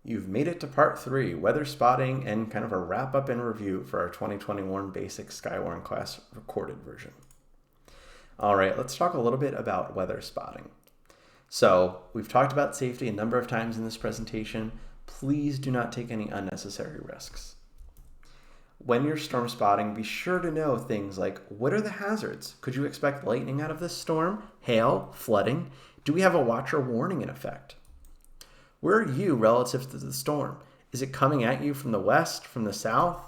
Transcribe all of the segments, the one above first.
You've made it to part 3, weather spotting, and kind of a wrap up and review for our 2021 basic Skywarn class recorded version. All right, let's talk a little bit about weather spotting. So we've talked about safety a number of times in this presentation. Please do not take any unnecessary risks. When you're storm spotting, be sure to know things like, what are the hazards? Could you expect lightning out of this storm? Hail? Flooding? Do we have a watch or warning in effect? Where are you relative to the storm? Is it coming at you from the west, from the south?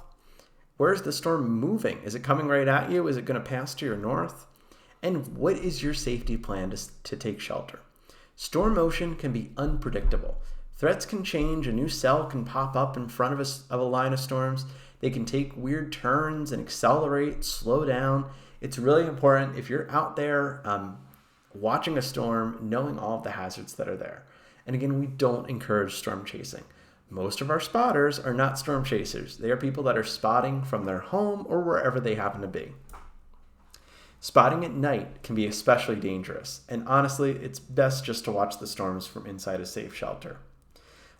Where is the storm moving? Is it coming right at you? Is it going to pass to your north? And what is your safety plan to take shelter? Storm motion can be unpredictable. Threats can change. A new cell can pop up in front of a line of storms. They can take weird turns and accelerate, slow down. It's really important if you're out there watching a storm, knowing all of the hazards that are there. And again, we don't encourage storm chasing. Most of our spotters are not storm chasers. They are people that are spotting from their home or wherever they happen to be. Spotting at night can be especially dangerous, and honestly, it's best just to watch the storms from inside a safe shelter.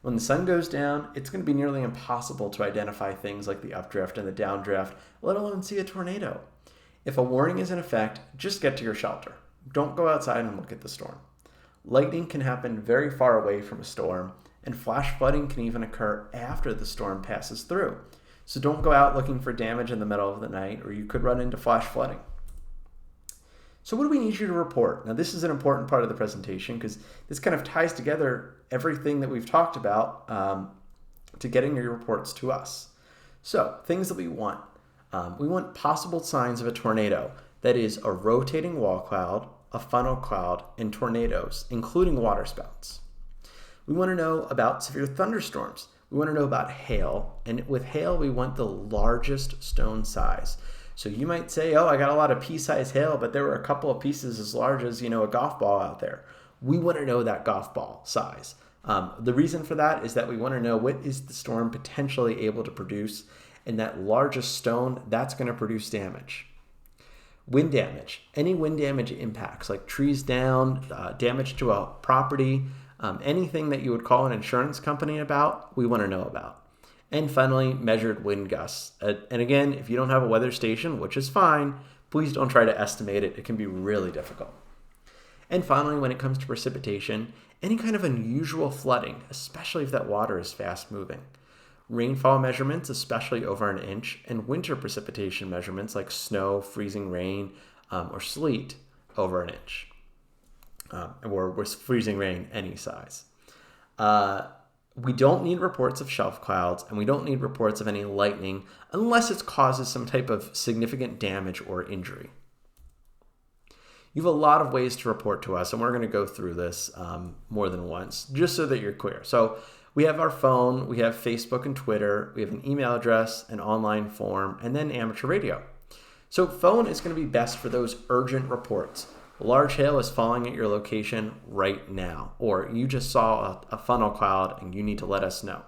When the sun goes down, it's going to be nearly impossible to identify things like the updraft and the downdraft, let alone see a tornado. If a warning is in effect, just get to your shelter. Don't go outside and look at the storm. Lightning can happen very far away from a storm, and flash flooding can even occur after the storm passes through. So don't go out looking for damage in the middle of the night, or you could run into flash flooding. So what do we need you to report? Now, this is an important part of the presentation because this kind of ties together everything that we've talked about to getting your reports to us. So things that we want. We want possible signs of a tornado. That is a rotating wall cloud, a funnel cloud, and tornadoes, including waterspouts. We want to know about severe thunderstorms. We want to know about hail. And with hail, we want the largest stone size. So you might say, oh, I got a lot of pea-sized hail, but there were a couple of pieces as large as, a golf ball out there. We want to know that golf ball size. The reason for that is that we want to know what is the storm potentially able to produce, and that largest stone, that's going to produce damage. Wind damage. Any wind damage impacts, like trees down, damage to a property, anything that you would call an insurance company about, we want to know about. And finally, measured wind gusts. And again, if you don't have a weather station, which is fine, please don't try to estimate it. It can be really difficult. And finally, when it comes to precipitation, any kind of unusual flooding, especially if that water is fast moving. Rainfall measurements, especially over an inch, and winter precipitation measurements like snow, freezing rain, or sleet over an inch, or with freezing rain any size. We don't need reports of shelf clouds, and we don't need reports of any lightning unless it causes some type of significant damage or injury. You have a lot of ways to report to us, and we're going to go through this more than once, just so that you're clear. So we have our phone, we have Facebook and Twitter, we have an email address, an online form, and then amateur radio. So phone is going to be best for those urgent reports. Large hail is falling at your location right now, or you just saw a funnel cloud and you need to let us know.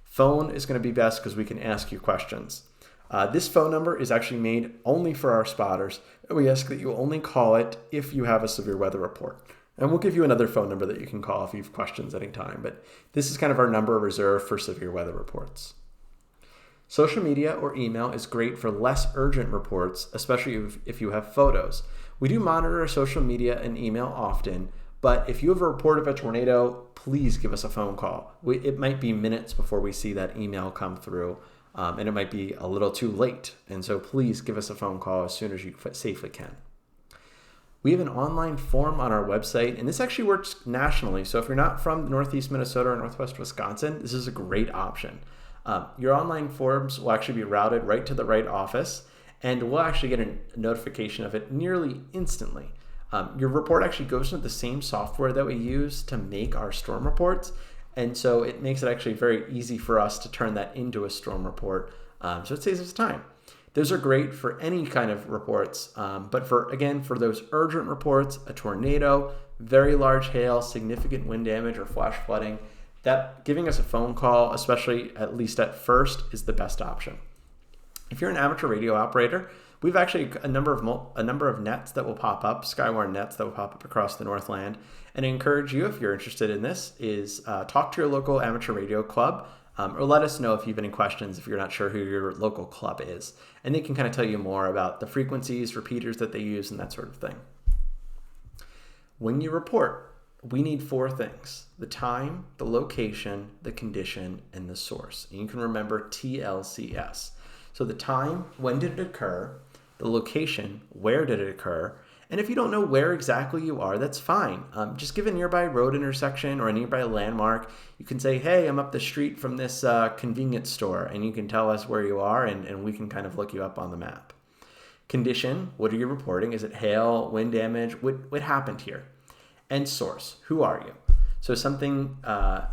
Phone is going to be best because we can ask you questions. This phone number is actually made only for our spotters. We ask that you only call it if you have a severe weather report. And we'll give you another phone number that you can call if you have questions any time. But this is kind of our number reserved for severe weather reports. Social media or email is great for less urgent reports, especially if you have photos. We do monitor our social media and email often, but if you have a report of a tornado, please give us a phone call. It might be minutes before we see that email come through, and it might be a little too late. And so please give us a phone call as soon as you safely can. We have an online form on our website, and this actually works nationally. So if you're not from Northeast Minnesota or Northwest Wisconsin, this is a great option. Your online forms will actually be routed right to the right office, and we'll actually get a notification of it nearly instantly. Your report actually goes into the same software that we use to make our storm reports, and so it makes it actually very easy for us to turn that into a storm report, so it saves us time. Those are great for any kind of reports, but for those urgent reports, a tornado, very large hail, significant wind damage, or flash flooding, that giving us a phone call, especially at least at first, is the best option. If you're an amateur radio operator, We have actually a number of nets that will pop up, Skywarn nets that will pop up across the Northland. And I encourage you, if you're interested in this, is talk to your local amateur radio club, or let us know if you have any questions if you're not sure who your local club is. And they can kind of tell you more about the frequencies, repeaters that they use, and that sort of thing. When you report, we need 4 things: the time, the location, the condition, and the source. And you can remember TLCS. So the time, when did it occur? The location, where did it occur? And if you don't know where exactly you are, that's fine. Just give a nearby road intersection or a nearby landmark. You can say, hey, I'm up the street from this convenience store, and you can tell us where you are, and we can kind of look you up on the map. Condition, what are you reporting? Is it hail, wind damage? What happened here? And source, who are you? So something a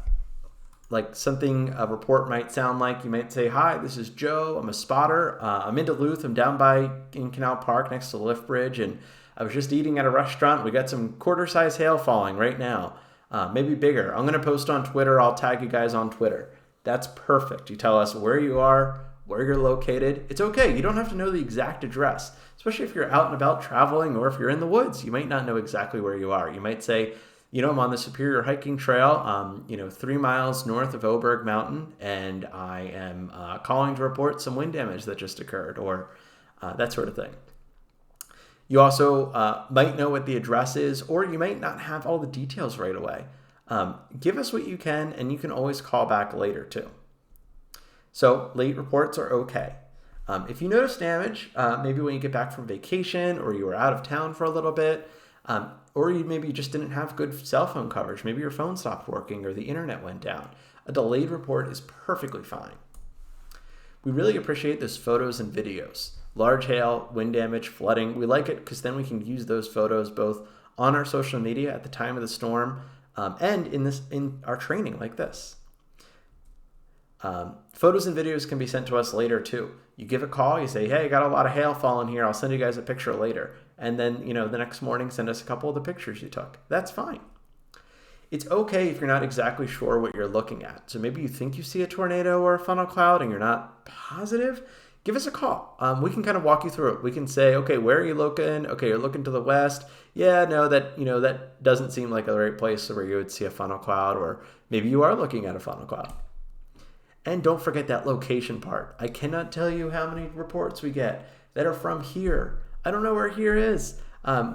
report might sound like, you might say, hi, this is Joe, I'm a spotter, I'm in Duluth, I'm down in Canal Park next to the lift bridge, and I was just eating at a restaurant, we got some quarter-size hail falling right now, maybe bigger. I'm gonna post on Twitter, I'll tag you guys on Twitter. That's perfect. You tell us where you are, where you're located. It's okay, you don't have to know the exact address, especially if you're out and about traveling, or if you're in the woods, you might not know exactly where you are. You might say, I'm on the Superior Hiking Trail, 3 miles north of Oberg Mountain, and I am calling to report some wind damage that just occurred, or that sort of thing. You also might know what the address is, or you might not have all the details right away. Give us what you can, and you can always call back later too. So late reports are okay. If you notice damage, maybe when you get back from vacation, or you were out of town for a little bit, or maybe you just didn't have good cell phone coverage. Maybe your phone stopped working or the internet went down. A delayed report is perfectly fine. We really appreciate those photos and videos. Large hail, wind damage, flooding. We like it because then we can use those photos both on our social media at the time of the storm and in our training like this. Photos and videos can be sent to us later too. You give a call, you say, hey, I got a lot of hail falling here. I'll send you guys a picture later. And then, the next morning, send us a couple of the pictures you took. That's fine. It's okay if you're not exactly sure what you're looking at. So maybe you think you see a tornado or a funnel cloud and you're not positive. Give us a call. We can kind of walk you through it. We can say, okay, where are you looking? Okay, you're looking to the west. Yeah, no, that doesn't seem like a right place where you would see a funnel cloud, or maybe you are looking at a funnel cloud. And don't forget that location part. I cannot tell you how many reports we get that are from here. I don't know where here is.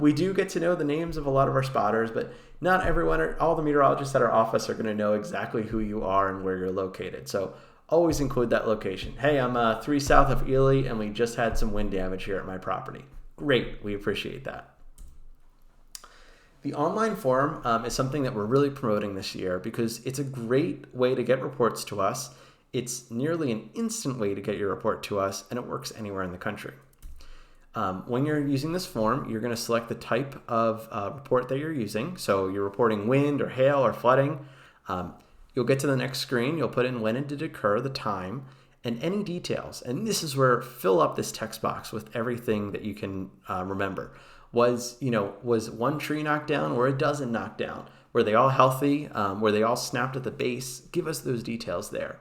We do get to know the names of a lot of our spotters, but not everyone, or all the meteorologists at our office are going to know exactly who you are and where you're located. So always include that location. Hey, I'm 3 south of Ely, and we just had some wind damage here at my property. Great, we appreciate that. The online forum is something that we're really promoting this year because it's a great way to get reports to us. It's nearly an instant way to get your report to us, and it works anywhere in the country. When you're using this form, you're going to select the type of report that you're using. So you're reporting wind or hail or flooding. You'll get to the next screen. You'll put in when it did occur, the time, and any details. And this is where fill up this text box with everything that you can remember. Was one tree knocked down or a dozen knocked down? Were they all healthy? Were they all snapped at the base? Give us those details there.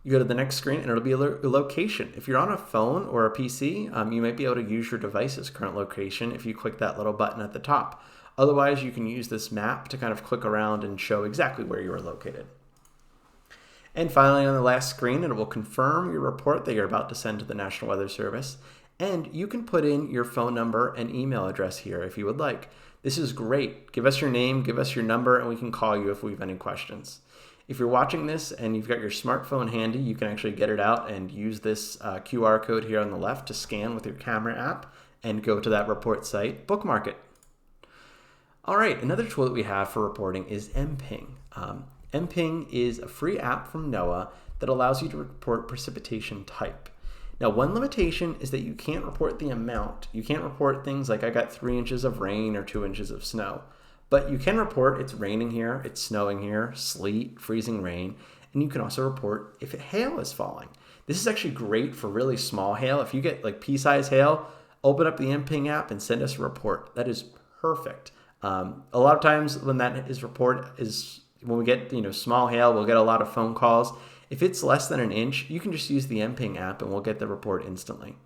You go to the next screen and it'll be a location. If you're on a phone or a PC, you might be able to use your device's current location if you click that little button at the top. Otherwise, you can use this map to kind of click around and show exactly where you are located. And finally, on the last screen, it will confirm your report that you're about to send to the National Weather Service. And you can put in your phone number and email address here if you would like. This is great. Give us your name, give us your number, and we can call you if we have any questions. If you're watching this and you've got your smartphone handy, you can actually get it out and use this QR code here on the left to scan with your camera app and go to that report site, bookmark it. All right, another tool that we have for reporting is mPING. mPING is a free app from NOAA that allows you to report precipitation type. Now, one limitation is that you can't report the amount. You can't report things like I got 3 inches of rain or 2 inches of snow. But you can report it's raining here, it's snowing here, sleet, freezing rain, and you can also report if hail is falling. This is actually great for really small hail. If you get like pea-size hail, open up the mPING app and send us a report. That is perfect. A lot of times when that is when we get small hail, we'll get a lot of phone calls. If it's less than an inch, you can just use the mPING app and we'll get the report instantly.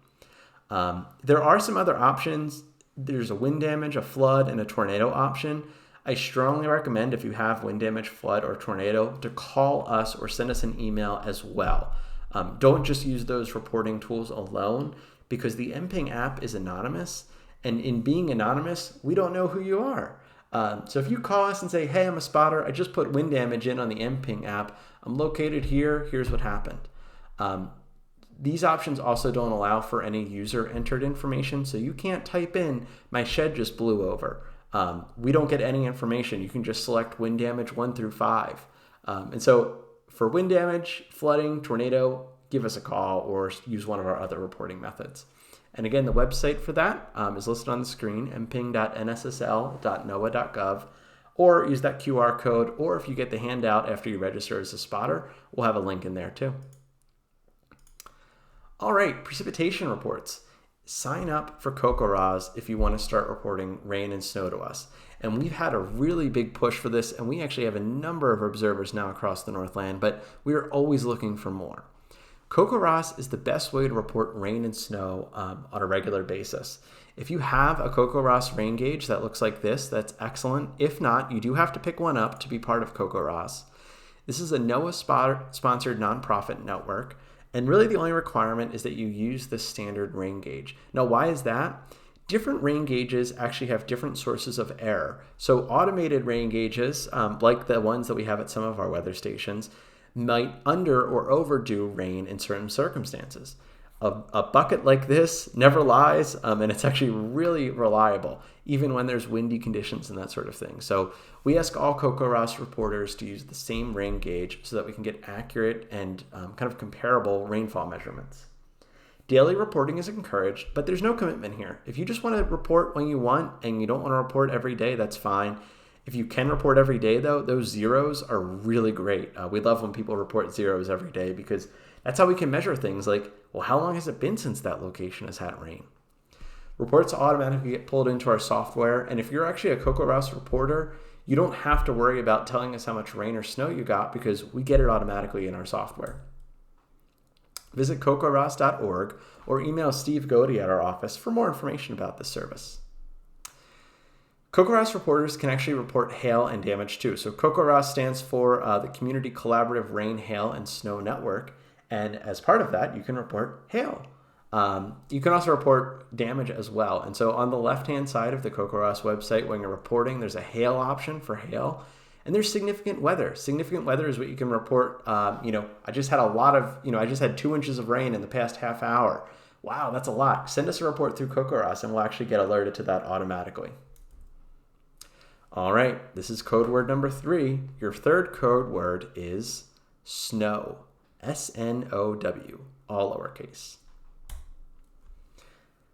There are some other options. There's a wind damage, a flood, and a tornado option. I strongly recommend, if you have wind damage, flood, or tornado, to call us or send us an email as well. Don't just use those reporting tools alone, because the mPING app is anonymous, and in being anonymous, we don't know who you are. So if you call us and say, hey, I'm a spotter, I just put wind damage in on the mPING app, I'm located here, here's what happened. These options also don't allow for any user entered information, so you can't type in, my shed just blew over. We don't get any information. You can just select wind damage 1 through 5. And so for wind damage, flooding, tornado, give us a call or use one of our other reporting methods. And again, the website for that is listed on the screen, mping.nssl.noaa.gov, or use that QR code, or if you get the handout after you register as a spotter, we'll have a link in there too. All right, precipitation reports. Sign up for CoCoRaHS if you want to start reporting rain and snow to us. And we've had a really big push for this, and we actually have a number of observers now across the Northland, but we are always looking for more. CoCoRaHS is the best way to report rain and snow on a regular basis. If you have a CoCoRaHS rain gauge that looks like this, that's excellent. If not, you do have to pick one up to be part of CoCoRaHS. This is a NOAA-sponsored nonprofit network. And really the only requirement is that you use the standard rain gauge. Now, why is that? Different rain gauges actually have different sources of error. So automated rain gauges, like the ones that we have at some of our weather stations, might under or overdo rain in certain circumstances. A bucket like this never lies, and it's actually really reliable, even when there's windy conditions and that sort of thing. So we ask all CoCoRaHS reporters to use the same rain gauge so that we can get accurate and kind of comparable rainfall measurements. Daily reporting is encouraged, but there's no commitment here. If you just want to report when you want and you don't want to report every day, that's fine. If you can report every day, though, those zeros are really great. We love when people report zeros every day because that's how we can measure things like, well, how long has it been since that location has had rain? Reports automatically get pulled into our software, and if you're actually a CoCoRaHS reporter, you don't have to worry about telling us how much rain or snow you got because we get it automatically in our software. Visit CoCoRaHS.org or email Steve Godey at our office for more information about this service. CoCoRaHS reporters can actually report hail and damage too. So CoCoRaHS stands for the Community Collaborative Rain, Hail, and Snow Network. And as part of that, you can report hail. You can also report damage as well. And so on the left-hand side of the CoCoRaHS website, when you're reporting, there's a hail option for hail. And there's significant weather. Significant weather is what you can report. I just had I just had 2 inches of rain in the past half hour. Wow, that's a lot. Send us a report through CoCoRaHS and we'll actually get alerted to that automatically. All right, this is code word number 3. Your third code word is snow. S-N-O-W, all lowercase.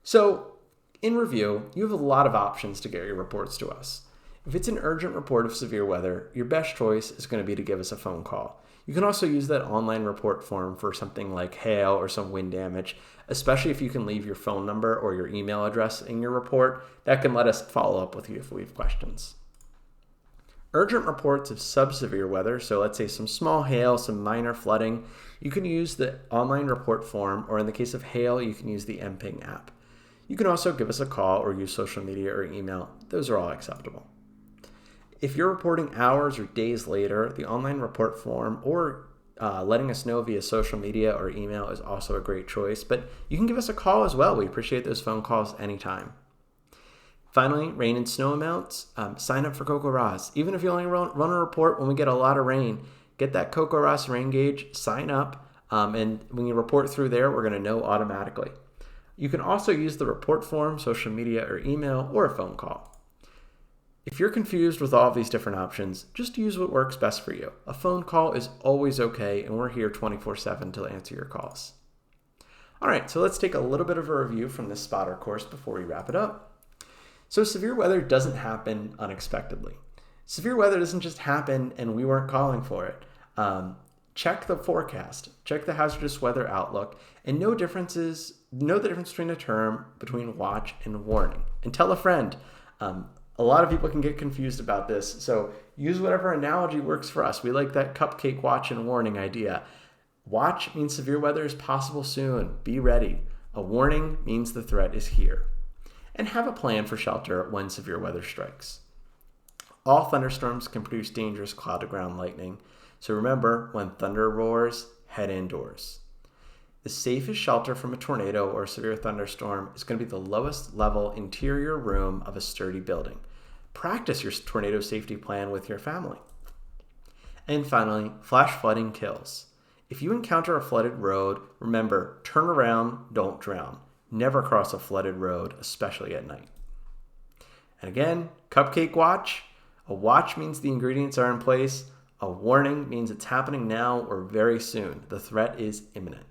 So, in review, you have a lot of options to get your reports to us. If it's an urgent report of severe weather, your best choice is going to be to give us a phone call. You can also use that online report form for something like hail or some wind damage, especially if you can leave your phone number or your email address in your report. That can let us follow up with you if we have questions. Urgent reports of sub-severe weather, so let's say some small hail, some minor flooding, you can use the online report form, or in the case of hail, you can use the mPING app. You can also give us a call or use social media or email. Those are all acceptable. If you're reporting hours or days later, the online report form or letting us know via social media or email is also a great choice, but you can give us a call as well. We appreciate those phone calls anytime. Finally, rain and snow amounts, sign up for CoCoRaHS. Even if you only run a report when we get a lot of rain, get that CoCoRaHS rain gauge, sign up, and when you report through there, we're going to know automatically. You can also use the report form, social media, or email, or a phone call. If you're confused with all of these different options, just use what works best for you. A phone call is always okay, and we're here 24/7 to answer your calls. All right, so let's take a little bit of a review from this spotter course before we wrap it up. So severe weather doesn't happen unexpectedly. Severe weather doesn't just happen and we weren't calling for it. Check the forecast, check the hazardous weather outlook, and know the difference between a term between watch and warning. And tell a friend. A lot of people can get confused about this, so use whatever analogy works for us. We like that cupcake watch and warning idea. Watch means severe weather is possible soon. Be ready. A warning means the threat is here. And have a plan for shelter when severe weather strikes. All thunderstorms can produce dangerous cloud-to-ground lightning, so remember, when thunder roars, head indoors. The safest shelter from a tornado or severe thunderstorm is going to be the lowest level interior room of a sturdy building. Practice your tornado safety plan with your family. And finally, flash flooding kills. If you encounter a flooded road, remember, turn around, don't drown. Never cross a flooded road, especially at night. And again, cupcake watch. A watch means the ingredients are in place. A warning means it's happening now or very soon. The threat is imminent.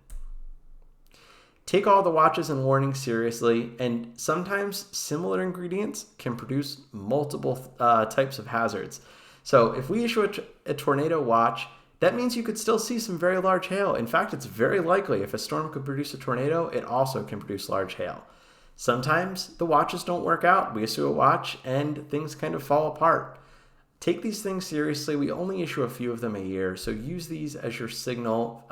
Take all the watches and warnings seriously, and sometimes similar ingredients can produce multiple types of hazards. So if we issue a tornado watch, that means you could still see some very large hail. In fact, it's very likely if a storm could produce a tornado, it also can produce large hail. Sometimes the watches don't work out. We issue a watch and things kind of fall apart. Take these things seriously. We only issue a few of them a year, so use these as your signal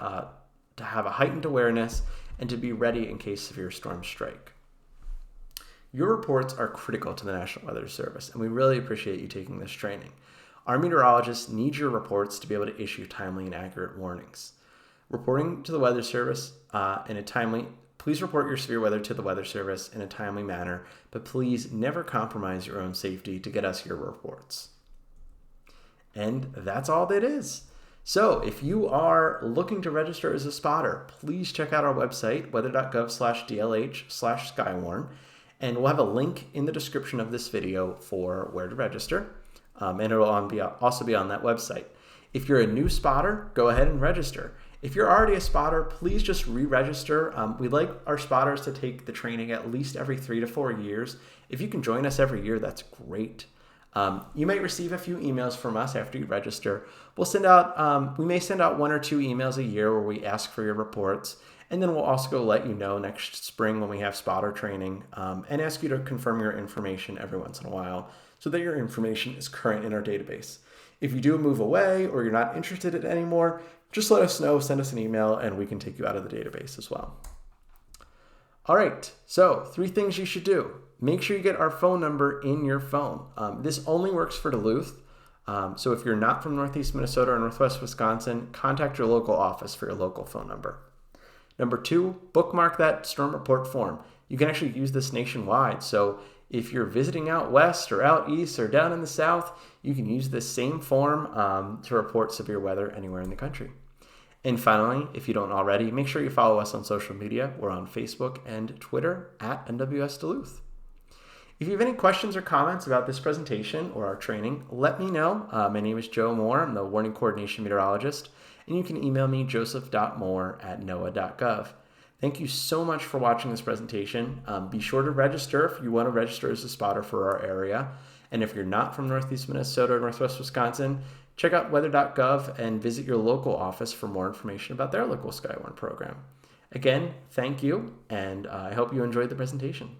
to have a heightened awareness and to be ready in case severe storms strike. Your reports are critical to the National Weather Service, and we really appreciate you taking this training. Our meteorologists need your reports to be able to issue timely and accurate warnings. Reporting to the Weather Service please report your severe weather to the Weather Service in a timely manner, but please never compromise your own safety to get us your reports. And that's all that is. So if you are looking to register as a spotter, please check out our website, weather.gov/DLH/Skywarn, and we'll have a link in the description of this video for where to register. And it will also be on that website. If you're a new spotter, go ahead and register. If you're already a spotter, please just re-register. We like our spotters to take the training at least every 3 to 4 years. If you can join us every year, that's great. You might receive a few emails from us after you register. We may send out 1 or 2 emails a year where we ask for your reports. And then we'll also go let you know next spring when we have spotter training and ask you to confirm your information every once in a while so that your information is current in our database. If you do move away or you're not interested in it anymore, just let us know, send us an email, and we can take you out of the database as well. All right, so 3 things you should do. Make sure you get our phone number in your phone. This only works for Duluth. So if you're not from Northeast Minnesota or Northwest Wisconsin, contact your local office for your local phone number. Number 2, bookmark that storm report form. You can actually use this nationwide. So if you're visiting out west or out east or down in the south, you can use this same form to report severe weather anywhere in the country. And finally, if you don't already, make sure you follow us on social media. We're on Facebook and Twitter at NWS Duluth. If you have any questions or comments about this presentation or our training, let me know. My name is Joe Moore. I'm the Warning Coordination Meteorologist, and you can email me joseph.moore@noaa.gov. Thank you so much for watching this presentation. Be sure to register if you want to register as a spotter for our area. And if you're not from Northeast Minnesota or Northwest Wisconsin, check out weather.gov and visit your local office for more information about their local Skywarn program. Again, thank you, and I hope you enjoyed the presentation.